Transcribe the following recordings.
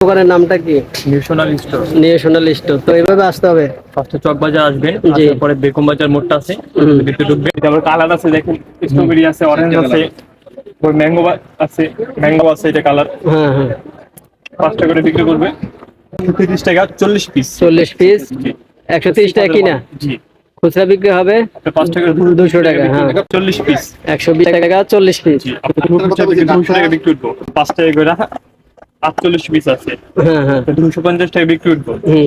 দোকানের নামটা কি? নিউশনাল স্টোর। National store. তো এইভাবে আসতে হবে। ফার্স্টে চক বাজার আসবেন, জি। আসার পরে বেগম বাজার মোড়টা আছে, ভিতরে ঢুকবেন। তারপর কালার আছে দেখুন, স্ট্রবেরি আছে, অরেঞ্জ আছে, ম্যাঙ্গো আছে, ম্যাঙ্গো আছে, এটা কালার। হ্যাঁ হ্যাঁ। 5 টাকা করে বিক্রি করবে। 30 টাকা 40 পিস। 40 পিস জি। 130 টাকা কিনা। জি। খুচরা বিক্রি হবে 5 টাকা 200 টাকা। হ্যাঁ 40 পিস। 120 টাকা 40 পিস। জি, আপনার 200 টাকা বিক্রি করবো। 5 টাকা করে 48 পিস আছে। হ্যাঁ হ্যাঁ। 250 টাকা বিক্রি করবো। হুম।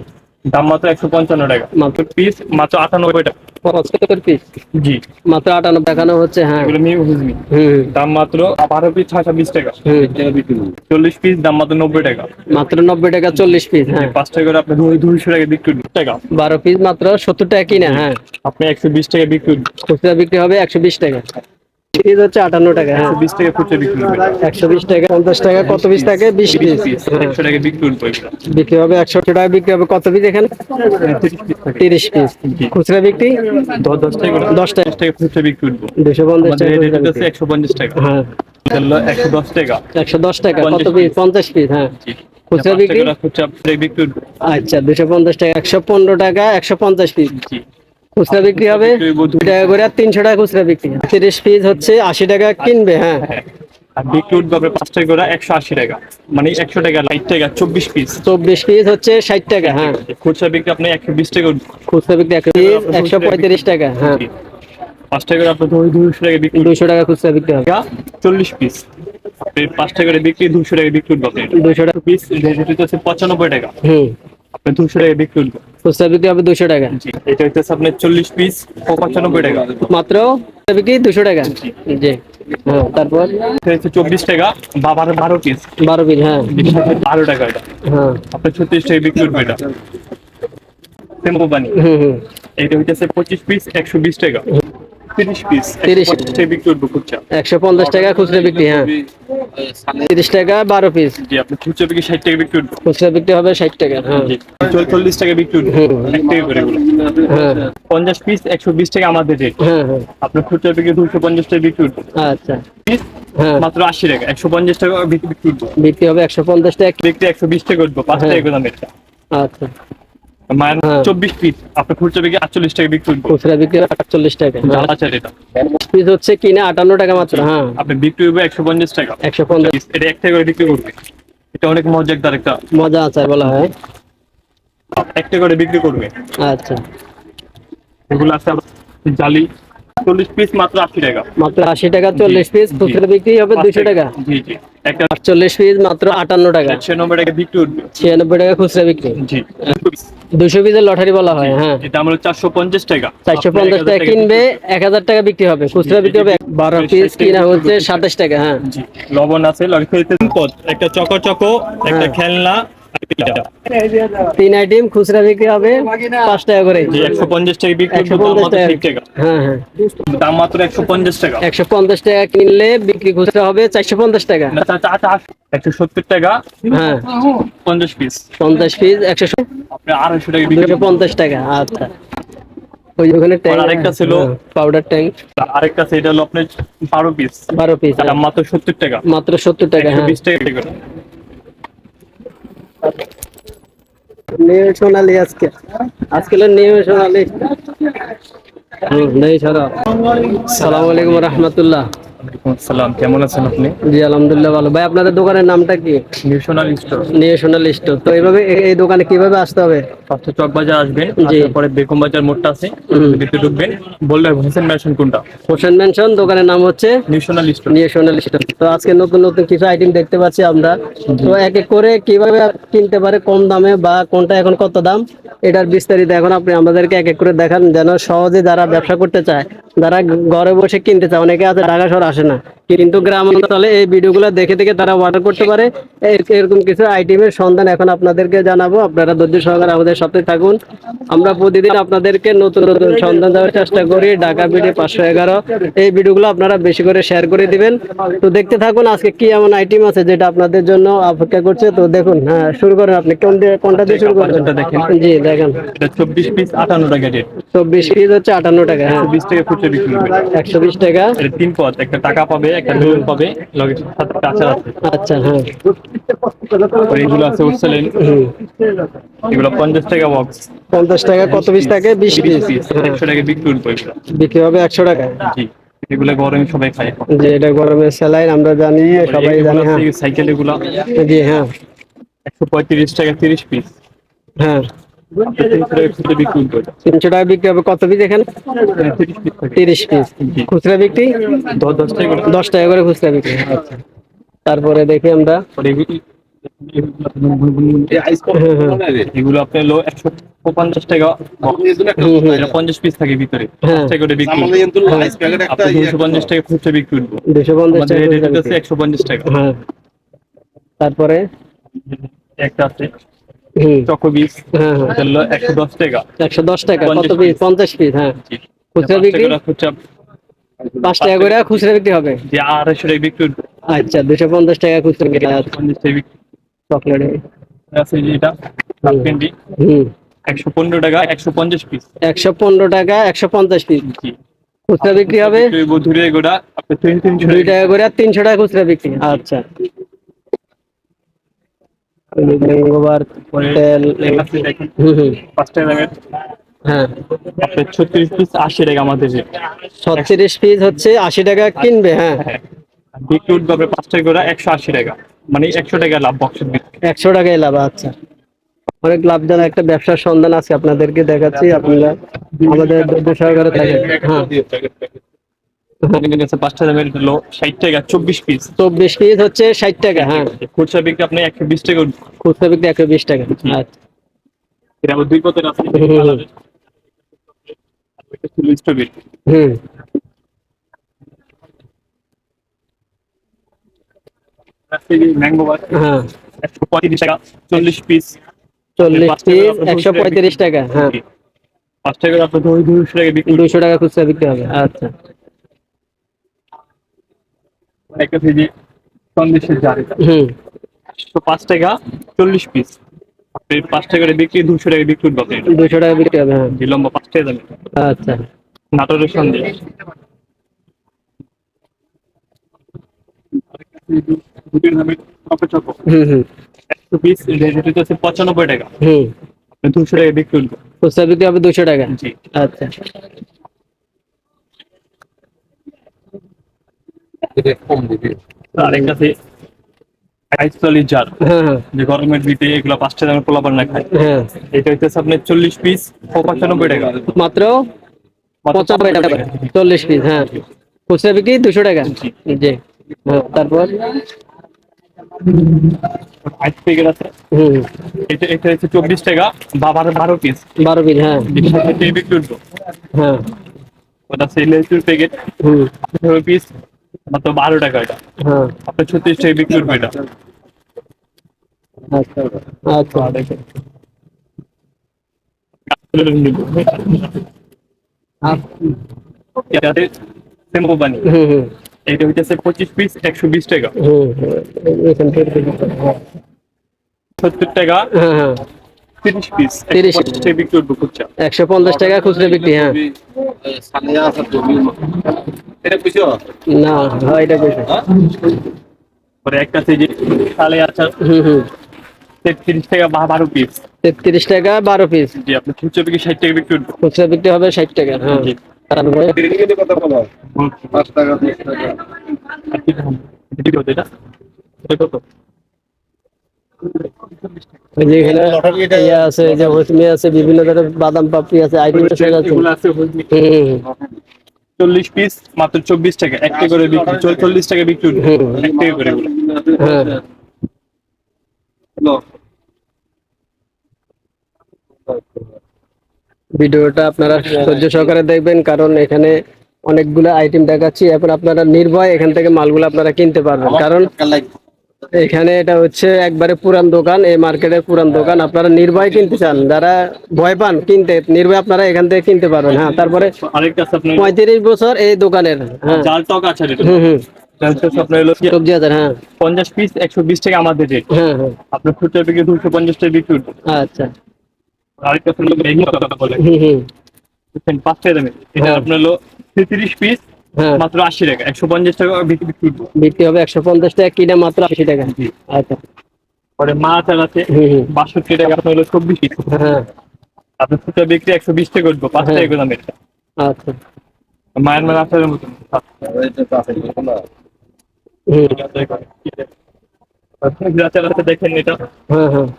দাম মাত্র 155 টাকা। মাত্র পিস মাত্র 98 টাকা। 75 পিস জি। মাত্র 58 দেখানো হচ্ছে। হ্যাঁ। এগুলো নিউ হুজমি। হুম দাম মাত্র 12 পিস 620 টাকা। হুম। 40 পিস দাম মাত্র 90 টাকা। মাত্র 90 টাকা 40 পিস। হ্যাঁ 5 টাকা করে আপনি 200 টাকা বিক্রি করবেন। টাকা 12 পিস মাত্র 70 টাকা কিনা। হ্যাঁ আপনি 120 টাকা বিক্রি করবেন। খুচরা বিক্রি হবে 120 টাকা। পিস হচ্ছে 58 টাকা। হ্যাঁ 120 টাকা খুচরা বিক্রি করবেন। 120 টাকা 50 টাকা কত পিস থাকে? 20 পিস। 100 টাকা বিক্রি করবেন। বিক্রি হবে 100 টাকা বিক্রি হবে। কত পিস এখানে? 30 পিস থাকে। 30 পিস। জি। খুচরা বিক্রি 10 টাকা করে। 10 টাকা। 10 টাকা খুচরা বিক্রি করবো। 250 আমাদের টাকা রেট খুচরা হচ্ছে বিক্রি। 150 টাকা। হ্যাঁ এটা হলো 110 টাকা। 110 টাকা কত 50 পিস? পিস। 50 পিস। হ্যাঁ জি। খুচরা 5 বিক্রি। টাকা খুচরা বিক্রি করবো। আচ্ছা 250 টাকা 115 টাকা 150 পিস। জি। খুচরা বিক্রি হবে 2 টাকা করে আর 300 টাকা খুচরা বিক্রি। 30 পিস হচ্ছে 80 টাকা কিনবে। হ্যাঁ হ্যাঁ। আর বিক্রি উঠবে আপনার 5 টাকা করে 180 টাকা। মানে 100 টাকা 60 টাকা 24 পিস। 24 পিস হচ্ছে 60 টাকা। হ্যাঁ খুচরা বিক্রি আপনি 120 টাকা উঠবে। খুচরা বিক্রি 1 পিস 135 টাকা। হ্যাঁ জি। 5 টাকা করে আপনার 200 টাকা বিক্রি 200 টাকা খুচরা বিক্রি হবে। 40 পিস। আপনি 5 টাকা করে বিক্রি 200 টাকা বিক্রি উঠবে আপনি। 200 টাকা। পিস রেট হচ্ছে 95 টাকা। হুম আপনি 200 টাকা বিক্রি উঠবে। খুচরা বিক্রি হবে 200 টাকা। জি। এটা হচ্ছে আপনার 40 পিস 95 টাকা। মাত্র খুচরা বিক্রি 200 টাকা। জি। হ্যাঁ তারপর এটা হচ্ছে 24 টাকা বা 12 পিস। 12 পিস। হ্যাঁ 12 টাকা এটা। হ্যাঁ আপনি 36 টাকা বিক্রি উঠবে এটা। টেম্পো পানি। হুম হুম। এটা হচ্ছে 25 পিস 120 টাকা। 30 পিস 30 150 টাকা বিক্রি উঠবে খুচরা। 150 টাকা খুচরা বিক্রি। হ্যাঁ 30 টাকা 12 পিস। জি। আপনি খুচরা বিক্রি 60 টাকা বিক্রি উঠবে। খুচরা বিক্রি হবে 60 টাকা। হ্যাঁ জি। 40 টাকা বিক্রি উঠবে। হুম। 1 টাকা করে এগুলো। হ্যাঁ 50 পিস 120 টাকা আমাদের রেট। হ্যাঁ হ্যাঁ। আপনার খুচরা বিক্রি 250 টাকা বিক্রি উঠবে। আচ্ছা। পিস হ্যাঁ মাত্র 80 টাকা 150 টাকা বিক্রি উঠবে। বিক্রি হবে 150 টাকা। বিক্রি 120 টাকা উঠবে। 5 হ্যাঁ। টাকা করে দাম এটা। আচ্ছা মায়ের হ্যাঁ। 24 পিস আপনার খুচরা বিক্রি 48 টাকা বিক্রি উঠবে। খুচরা বিক্রি 48 টাকা। হ্যাঁ আচ্ছা এটা পিস হচ্ছে কিনা 58 টাকা মাত্র। হ্যাঁ আপনি বিক্রি হবে 150 টাকা। 150। এটা 1 টাকা করে বিক্রি করবে। এটা অনেক মজাদার একটা। মজা আচার বলা হয়। 1 টাকা করে বিক্রি করবে। আচ্ছা এগুলো আছে আবার জালি 40 পিস মাত্র 80 টাকা। মাত্র 80 টাকা 40 পিস। খুচরা বিক্রি হবে 200 টাকা। জি জি। একটা 48 পিস মাত্র 58 টাকা। 96 টাকা বিক্রি উঠবে। 96 টাকা খুচরা বিক্রি। জি। 200 পিসের লটারি বলা হয়। হ্যাঁ এটা আমরা 450 টাকা। 450 টাকা কিনবে 1000 টাকা বিক্রি হবে। খুচরা বিক্রি হবে 12 পিস কিনা হচ্ছে 27 টাকা। হ্যাঁ জি। লবণ আছে একটা চকো একটা হ্যাঁ। খেলনা। 3 আইটেম খুচরা বিক্রি হবে 5 টাকা করে। জি 150 টাকা বিক্রি করবে। দাম 150 মাত্র টাকা। 60 টাকা। হ্যাঁ হ্যাঁ। দাম মাত্র 150 টাকা। 150 টাকা কিনলে বিক্রি খুচরা হবে 450 টাকা। না 170 টাকা। হ্যাঁ 50 পিস 50 পিস 100 আপনি 250 টাকা বিক্রি করবেন। 250 টাকা। আচ্ছা ওই ওখানে ট্যাঙ্ক আরেকটা ছিল পাউডার ট্যাঙ্ক আরেকটা সেটা হলো আপনার 12 পিস। 12 পিস। দাম মাত্র 70 টাকা। মাত্র 70 টাকা। হ্যাঁ 120 টাকা করে। নিউ সোনালি আজকে হলো নিউ সোনালি। নেই ছাড়া। আসসালামু আলাইকুম রাহমাতুল্লাহ। সালাম, কেমন আছেন আপনি? জি আলহামদুলিল্লাহ ভালো। ভাই আপনাদের দোকানের নামটা কি? নিউশনাল স্টোর। National store. তো এইভাবে এই দোকানে কিভাবে আসতে হবে? ফার্স্টে চক বাজার আসবেন, জি। আসার পরে বেগম বাজার মোড়টা আছে, ভিতরে ঢুকবেন, বললে হোসেন ম্যানশন কোনটা। হোসেন মেনশন। দোকানের নাম হচ্ছে নিউশনাল স্টোর। National store. তো আজকে নতুন নতুন কিছু আইটেম দেখতে পাচ্ছি আমরা। তো এক এক করে কিভাবে কিনতে পারে কম দামে বা কোনটা এখন কত দাম, এটার বিস্তারিত এখন আপনি আমাদেরকে এক এক করে দেখান, যেন সহজে যারা ব্যবসা করতে চায়, যারা ঘরে বসে কিনতে চায়, অনেকে আছে ঢাকা শহর আসে না, কিন্তু গ্রাম অঞ্চলে এই ভিডিওগুলো দেখে দেখে তারা অর্ডার করতে পারে। এরকম কিছু আইটেমের সন্ধান এখন আপনাদেরকে জানাবো। আপনারা ধৈর্য সহকারে আমাদের সাথে থাকুন। আমরা প্রতিদিন আপনাদেরকে নতুন নতুন সন্ধান দেওয়ার চেষ্টা করি। ঢাকা ভিডিও 511 এই ভিডিওগুলো আপনারা বেশি করে শেয়ার করে দিবেন। তো দেখতে থাকুন আজকে কি এমন আইটেম আছে যেটা আপনাদের জন্য অপেক্ষা করছে। তো দেখুন, হ্যাঁ শুরু করেন। আপনি কোনটা দিয়ে শুরু করবেন? দেখেন। জি দেখেন। এটা 24 পিস 58 টাকা রেট। 24 পিস হচ্ছে 58 টাকা। হ্যাঁ 20 টাকা খুচরা খুচরা বিক্রি করবে। 120 টাকা। এটা 3 পদ, একটা টাকা পাবে, একটা বেলুন পাবে, লগে সাথে আচার আছে। আচ্ছা, হ্যাঁ। আর এগুলো আছে উডসালেন, হুম। এগুলো 50 টাকা বক্স। 50 টাকা কত পিস থাকে? 20 পিস। হ্যাঁ, 100 টাকা বিক্রি করবে এগুলো। বিক্রি হবে 100 টাকা। জি, এগুলো গরমে সবাই খায়। যে এটা গরমের স্যালাইন আমরা জানি, সবাই এগুলো জানি। আছে হ্যাঁ, সাইকেল, এগুলো জি, হ্যাঁ, 135 টাকা 30 পিস। হ্যাঁ। 300 টাকা খুচরা বিক্রি করবে। 300 টাকা বিক্রি হবে কত পিস এখানে? 30 পিস থাকে। 30 পিস। জি, খুচরা বিক্রি 10 টাকা করে। 10 টাকা করে খুচরা বিক্রি। আচ্ছা, তারপরে দেখি আমরা। পরে হ্যাঁ, হ্যাঁ, এগুলো আপনার হলো 150 টাকা box। হুম, হুম, এটা 50 পিস থাকে ভিতরে, হ্যাঁ, 5 টাকা করে বিক্রি করবে। আপনি 250 টাকা খুচরা বিক্রি করবো। 250 আমাদের টাকা রেট খুচরা আছে বিক্রি। 150 টাকা। হ্যাঁ, তারপরে একটা আছে হুম, চকো বিস, হ্যাঁ, হ্যাঁ, এটা হলো 110 টাকা। 110 টাকা কত 50 পিস? পিস। 50 পিস। হ্যাঁ, জি, খুচরা 5 বিক্রি টাকা খুচরা, 5 টাকা করে খুচরা বিক্রি হবে। যে 250 টাকা বিক্রি করবে। আচ্ছা, 250 টাকা খুচরা বিক্রি। আচ্ছা, 50 টাকা বিক্রি চকলেট। আছে। যে এটা হুম, ক্যান্ডি, হুম, 115 টাকা 150 পিস। 115 টাকা 150 পিস। জি, খুচরা বিক্রি হবে ধরে গোটা আপনি 300 2 টাকা। টাকা করে আর 300 টাকা খুচরা বিক্রি। আচ্ছা, গোবার পরে তেল। লেখা আছে দেখেন, হুম, হুম, 5 টাকা দামের হ্যাঁ। আপনার 36 পিস 80 টাকা আমাদের রেট। 36 পিস হচ্ছে 80 টাকা কিনবে। হ্যাঁ, হ্যাঁ, বিক্রি উঠবে আপনার 5 টাকা করে 180 টাকা, মানে 100 টাকা লাভ বক্সের বিক্রি। 100 টাকায় লাভ। আচ্ছা, অনেক লাভজনক একটা ব্যবসার সন্ধান আছে আপনাদেরকে দেখাচ্ছি। আপনারা আমাদের ধৈর্য সহকারে থাকেন। হ্যাঁ, আমাদের কাছে 5 টাকা দামের হলো 60 টাকা 24 পিস। 24 পিস হচ্ছে 60 টাকা। হ্যাঁ, খুচরা বিক্রি আপনি 120 টাকা উঠবে। খুচরা বিক্রি 120 টাকা। আচ্ছা, এটা আবার 2 পদের আছে হুম, হুম, কালারের। এটা ছিল স্ট্রবেরি। হুম, ম্যাঙ্গো বার হ্যাঁ, 135 টাকা 40 পিস। 40 5 টাকা পিস আপনার 135 টাকা। হ্যাঁ, 5 টাকা আপনার 200 টাকা বিক্রি। 200 টাকা খুচরা বিক্রি হবে। আচ্ছা, একটা কেজি সন্দেশের জার, হুম, 105 টাকা 40 পিস। আপনি 5 টাকা করে বিক্রি, 200 টাকা বিক্রি করবো আপনি। 200 টাকা বিক্রি হবে। হ্যাঁ, যে লম্বা 5 টাকা দামে আচ্ছা, নাটোরের সন্দেশ, দুটির দামে চকো চকো হুম, হুম, 100 পিস, রেট হচ্ছে 95 টাকা। হুম, আপনি 200 টাকা বিক্রি করবো। খুচরা বিক্রি হবে 200 টাকা। জি, আচ্ছা, আর একটা আছে আইসলি জার, হ্যাঁ, হ্যাঁ, যে গরমের ভিতরে এগুলো 5 টাকা দামে পোলাপান না খায়। হ্যাঁ, এটা হচ্ছে আপনার 40 পিস 95 টাকা। মাত্র মাত্র 95 টাকা। 40 পিস। হ্যাঁ, খুচরা বিক্রি 200 টাকা। জি, জি, হ্যাঁ, তারপর আইস প্যাকেট আছে, হুম, এটা এটা হচ্ছে 24 টাকা বা 12 পিস। 12 পিস। হ্যাঁ, এটা বিক্রি করবো। হ্যাঁ, ওটা সেলের প্যাকেট হুম, 18 পিস, মাত্র 12 টাকা। এটা হ্যাঁ, আপনার 36 টাকা বিক্রি করবো এটা। আচ্ছা, আচ্ছা, আর দেখেন এটাতে সেম কোম্পানি, হুম, হুম, এটা হইতেছে 25 পিস 120 টাকা। হুম, এখান থেকে হ্যাঁ, 70 টাকা হ্যাঁ, 30 পিস 30 150 টাকা বিক্রি করবো খুচরা। 150 টাকা খুচরা বিক্রি। হ্যাঁ, এটা বুঝছো না, হ্যাঁ, এটা কইছে। পরে একটা আছে যে সালে আচার, হুম, হুম, 30 টাকা বা 12 পিস। 33 টাকা 12 পিস। জি, আপনার খুচরা বিক্রি 60 টাকা বিক্রি করবো। খুচরা বিক্রি হবে 60 টাকা। হ্যাঁ, জি, তারপরে কথা বলো 5 টাকা 10 টাকা আর কি দাম? এটা কত? এটা কত? ওই যে এখানে ইয়ে আছে, যে হসমি আছে, বিভিন্ন ধরনের বাদাম পাপড়ি আছে, আইটেম আছে। এগুলো আছে হলদি, হুম, 40 পিস মাত্র 24 টাকা, 1 টাকা করে বিক্রি, 40 টাকা বিক্রি করবো। 1 টাকা করে এগুলো। হ্যাঁ, হ্যালো ভিডিওটা আপনারা ধৈর্য সহকারে দেখবেন, কারণ এখানে অনেকগুলো আইটেম দেখাচ্ছি। এখন আপনারা নির্ভয় এখান থেকে মালগুলো আপনারা কিনতে পারবেন, কারণ এখানে এটা হচ্ছে একবারে পুরান দোকান, এই মার্কেটের পুরান দোকান। আপনারা নির্ভয় কিনতে চান, যারা ভয় পান কিনতে, নির্ভয় আপনারা এখান থেকে কিনতে পারবেন। হ্যাঁ, তারপরে আরেকটা আছে আপনার 35 বছর এই দোকানের। হ্যাঁ, জাল টক আচার, এটা হুম, হুম, এটা হচ্ছে আপনার হলো সবজি আছে। হ্যাঁ, 50 পিস 120 টাকা আমাদের রেট। হ্যাঁ, হ্যাঁ, আপনার খুচরা বিক্রি 250 টাকা বিক্রি করবো। আচ্ছা, আরেকটা আছে হলো ম্যাঙ্গো কথা বলে হুম, হুম, 5 টাকা দামে, এটা হ্যাঁ, আপনার হলো 30 পিস হ্যাঁ মাত্র 80 টাকা, 150 টাকা বিক্রি করবো। বিক্রি হবে 150 টাকা, কিনা মাত্র 80 টাকা। জি। আচ্ছা। পরে মাছ আর আছে হুম হুম। 62 টাকা, আপনার হলো 24 পিস। হ্যাঁ আপনার খুচরা বিক্রি 120 টাকা করবো, 5 হ্যাঁ। টাকা করে দামের। আচ্ছা। মায়ানমার আচারের মতন। এটা তো আছে না। হুম। আচার আছে দেখেন এটা। হ্যাঁ হ্যাঁ।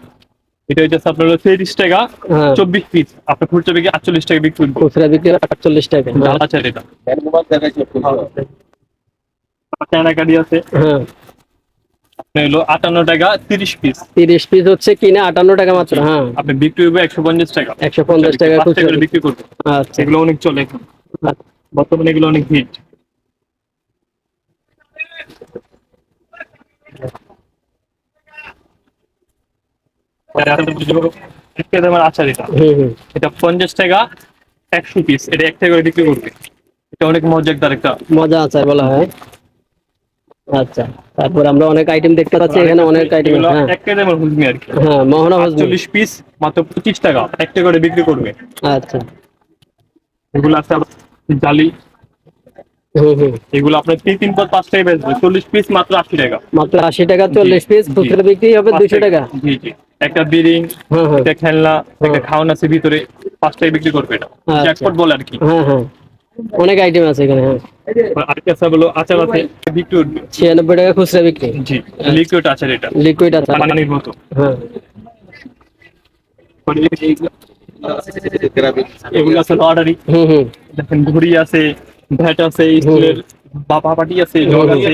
এটা হচ্ছে আপনার হলো 30 টাকা, হ্যাঁ 24 পিস। আপনার খুচরা বিক্রি 48 টাকা বিক্রি করবো। খুচরা বিক্রি 48 টাকা। হ্যাঁ ডাল আচার এটা। মোবাইল দেখাইছে চায়না কাঠি আছে হ্যাঁ। আপনার হলো 58 টাকা, 30 পিস। 30 পিস হচ্ছে কিনা 58 টাকা মাত্র। হ্যাঁ আপনি বিক্রি হবে 150 টাকা। 150 টাকা 5 টাকা খুচরা করে বিক্রি করবো। আচ্ছা। এগুলো অনেক চলে এখন, বর্তমানে এগুলো অনেক হিট। আচার এটা, হুম হুম। এটা 50 টাকা, 100 পিস। এটা 1 টাকা করে বিক্রি করবে। এটা অনেক মজাদার একটা। মজা আচার বলা হয়। আচ্ছা, তারপর আমরা অনেক আইটেম দেখতে পাচ্ছি এখানে, অনেক আইটেম। এগুলো হ্যাঁ 1 টাকা দামের হুজমি আর কি। হ্যাঁ, মোহনা হজমি। 48 পিস মাত্র 25 টাকা, 1 টাকা করে বিক্রি করবে। আচ্ছা। এগুলো আছে আবার জালি, হুম হুম। এগুলো আপনার 3 পদ 5 টাকা বেচবে। 40 পিস মাত্র 80 টাকা। মাত্র 80 টাকা, 40 পিস। জি, খুচরা বিক্রি হবে 5 200 টাকা। জি জি। একটা বিরিং, হ্যাঁ হ্যাঁ। একটা খেলনা, একটা হ্যাঁ। খাওয়ান আছে ভিতরে, 5 টাকা বিক্রি করবে এটা। আচ্ছা। জ্যাকপট বলে আর কি। হ্যাঁ হ্যাঁ, অনেক আইটেম আছে এখানে। হ্যাঁ, আরেকটা আছে হলো আচার আছে, বিক্রি করবে। 96 টাকা খুচরা বিক্রি। জি, লিকুইড আচার এটা, লিকুইড আচার। পানির মতো। হ্যাঁ। এগুলো আছে লটারি, হুম হুম। দেখেন ঘড়ি আছে, ভ্যাট আছে, স্কুলের বাবা পাটি আছে, জগ আছে।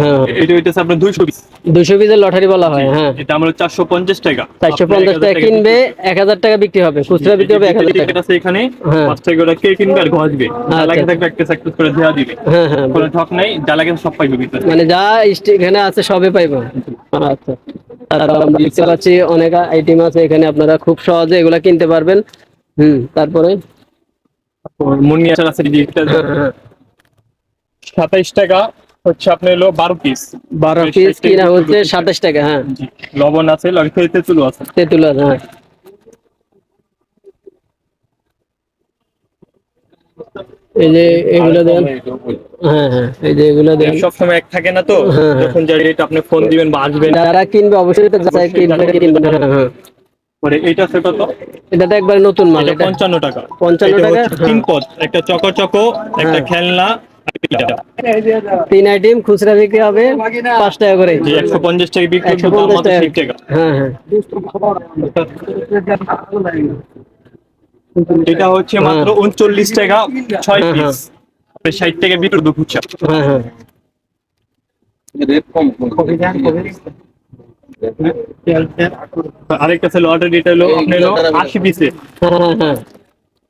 হ্যাঁ, এটা হইতেছে আপনার 200 পিস। 200 পিসের লটারি বলা হয়। হ্যাঁ, এটা আমরা 450 টাকা। 450 টাকা কিনবে, 1000 টাকা বিক্রি হবে। খুচরা বিক্রি হবে 1000 টাকা। আছে এখানে হ্যাঁ। 5 টাকা করে কে কিনবে আর ঘষবে, যা লাগে আচ্ছা। থাকবে একটা সাকসেস করে দেওয়া দিবে। হ্যাঁ হ্যাঁ, কোনো ঠক নাই, যা লাগে সব পাইবে ভিতরে। মানে যা এখানে আছে সবে পাইবো। আচ্ছা, তারপর আমরা দেখতে পাচ্ছি অনেক আইটেম আছে এখানে, আপনারা খুব সহজে এগুলা কিনতে পারবেন। তারপরে মুন্নি আচার আছে, এই যে হ্যাঁ হ্যাঁ, 27 টাকা হচ্ছে আপনার হলো 12 পিস। 12 পিস কিনা হচ্ছে 27 টাকা। হ্যাঁ, জি, লবণ আছে, লগে তেঁতুল আছে। তেঁতুল আছে। হ্যাঁ, এই যে এগুলো দেন। হ্যাঁ হ্যাঁ, এই যে এগুলো দেন। সব সময় এক থাকে না তো, হ্যাঁ, হ্যাঁ। যখন যাই রেট আপনি ফোন দিবেন বা আসবেন। যারা কিনবে অবশ্যই তো যাচাই কিনবে কিনবে। হ্যাঁ হ্যাঁ। পরে এইটা আছে কত? এটা তো একবার নতুন মাল। এটা এটা 55 টাকা। 55 এটা টাকা। হচ্ছে হ্যাঁ। 3 পদ, একটা চকো, একটা হ্যাঁ। খেলনা, আর এটা। 3 আইটেম খুচরা বিক্রি হবে 5 টাকা করে। জি, 150 টাকা বিক্রি করবে, দাম 150 মাত্র টাকা। 60 টাকা। হ্যাঁ হ্যাঁ। এটা হচ্ছে হ্যাঁ। মাত্র 39 টাকা, 6 হ্যাঁ, হ্যাঁ। পিস। 60 টাকা বিক্রি করবে খুচরা। হ্যাঁ হ্যাঁ। রেট কম আরেকটা আছে লটারি, এটা হলো আপনার হলো 80 পিসের। হ্যাঁ হ্যাঁ।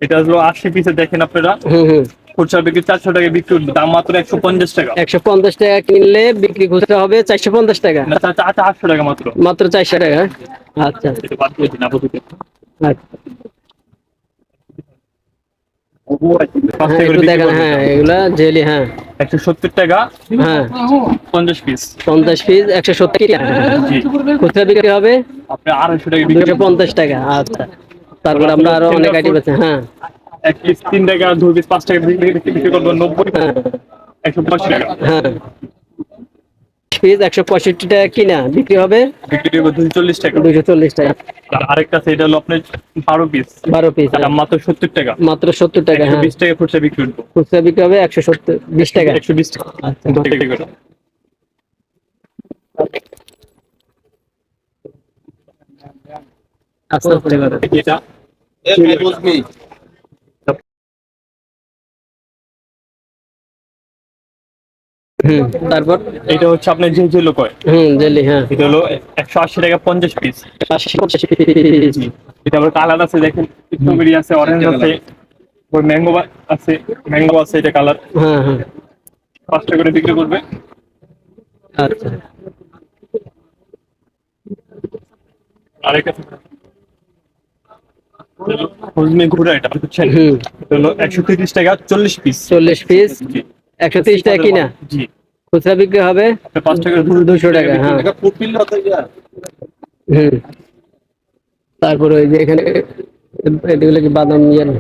এটা হলো 80 পিসের, দেখেন আপনারা। হুম হুম। খুচরা বিক্রি 400 টাকা বিক্রি করবে, দাম মাত্র 150 টাকা। 150 টাকা কিনলে বিক্রি খুচরা হবে 450 টাকা। না, 800 টাকা মাত্র। মাত্র 400 টাকা। আচ্ছা। এটা বাদ দিয়ে দিন আপাতত। আচ্ছা। 5 হ্যাঁ, টাকা করে একটু বিক্রি দেখেন। করবে হ্যাঁ, এটা। এগুলা জেলি। হ্যাঁ 170 টাকা, হ্যাঁ। 50 পিস। 50 পিস 170 টাকা। জি, খুচরা বিক্রি হবে আপনি 250 টাকা বিক্রি করবেন। 250 টাকা। আচ্ছা, তারপর আমরা আরো অনেক আইটেম আছে। হ্যাঁ 1 পিস 3 টাকা, 2 পিস 5 টাকা বিক্রি করবেন। 90, হ্যাঁ 150 টাকা হ্যাঁ। পিস 165 টাকা কিনা বিক্রি হবে বিক্রি করবে, 240 টাকা। 240 টাকা। আর আরেকটা আছে, এটা হলো আপনার 12 পিস, 12 পিস। দাম মাত্র 70 টাকা। মাত্র 70 টাকা। হ্যাঁ, 120 টাকা খুচরা বিক্রি করবো। খুচরা বিক্রি হবে 20 টাকা। 120 টাকা। আচ্ছা। 10 টাকা করে। আস্তে আস্তে করে। এটা তারপর এটা হচ্ছে আপনার যে লোকয়, জেলি। হ্যাঁ, এটা হলো 180 টাকা, 50 পিস। 80 জি, এটা আবার কালার আছে, দেখেন স্ট্রবেরি আছে, অরেঞ্জ আছে, ম্যাঙ্গো আছে, এটা কালার। হ্যাঁ হ্যাঁ। 5 টাকা করে বিক্রি করবে। আচ্ছা। আরেকটা হুজমি ঘুরা, এটা বুঝছেন? এটা হলো 130 টাকা, 40 পিস। 40 পিস জি, 130 টাকা কিনা। জি, খুচরা বিক্রি হবে আপনি 5 টাকা 200 টাকা। হ্যাঁ। তারপরে ওই যে এখানে এগুলো কি বাদাম ইয়ে না?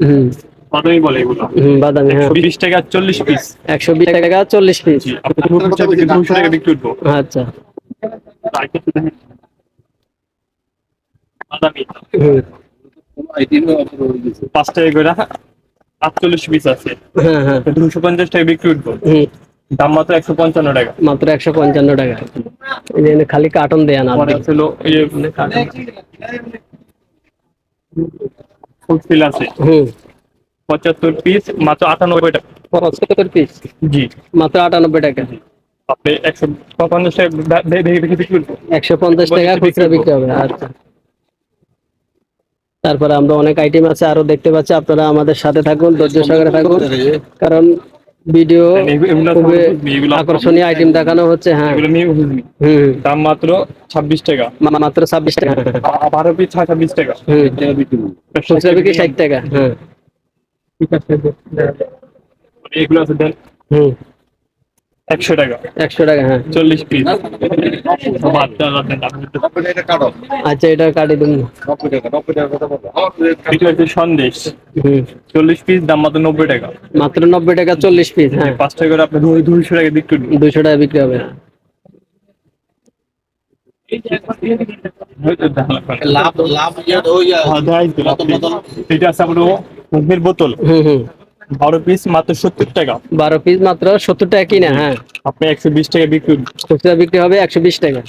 হুম বাদামি বলে এগুলো। বাদামি, হ্যাঁ। 120 টাকা 40 পিস। 120 টাকা 40 পিস। জি, আপনার 200 টাকা বিক্রি করবো। আচ্ছা। বাদামি হুম 5 টাকা করে 48 পিস আছে। হ্যাঁ হ্যাঁ 250 টাকা বিক্রি করবো। হুম দাম মাত্র 155 টাকা। মাত্র 155 টাকা। এই যে খালি কার্টন দেয়া না, পরে ছিল এই যে ফুলফিল আছে হুম 75 পিস মাত্র 98 টাকা। 75 পিস জি মাত্র 98 টাকা। আপনি 150 টাকা দেখে বিক্রি করবো। 150 টাকা খুচরা বিক্রি হবে। আচ্ছা। তারপরে আমরা অনেক আইটেম আছে আরো দেখতে পাচ্ছি, আপনারা আমাদের সাথে থাকুন, ধৈর্য সহকারে থাকুন, কারণ ভিডিও এগুলো খুবই এগুলো আকর্ষণীয় আইটেম দেখানো হচ্ছে। হ্যাঁ এগুলো নিয়ে হুম দাম মাত্র 26 টাকা। মাত্র 26 টাকা। 12 পিস 26 টাকা। হুম খুচরা বিক্রি 60 টাকা। হ্যাঁ এগুলো আছে দেন হুম 100 টাকা। 100 টাকা। হ্যাঁ 40 পিস। আচ্ছা, এটা কাটি দিন। 90 টাকা কথা বলো। এটা হচ্ছে সন্দেশ হুম 40 পিস দাম মাত্র 90 টাকা। মাত্র 90 টাকা 40 পিস। হ্যাঁ 5 টাকা করে আপনি 200 টাকা বিক্রি করবেন। 200 টাকা বিক্রি হবে। লাভ লাভ ইয়ে হইয়া এটা আছে আপনার মুখের বোতল হুম 12 পিস মাত্র 70 টাকা। 12 পিস মাত্র 70 টাকা কিনা। হ্যাঁ আপনি 120 টাকা বিক্রি করবেন। খুচরা বিক্রি হবে 120 টাকা।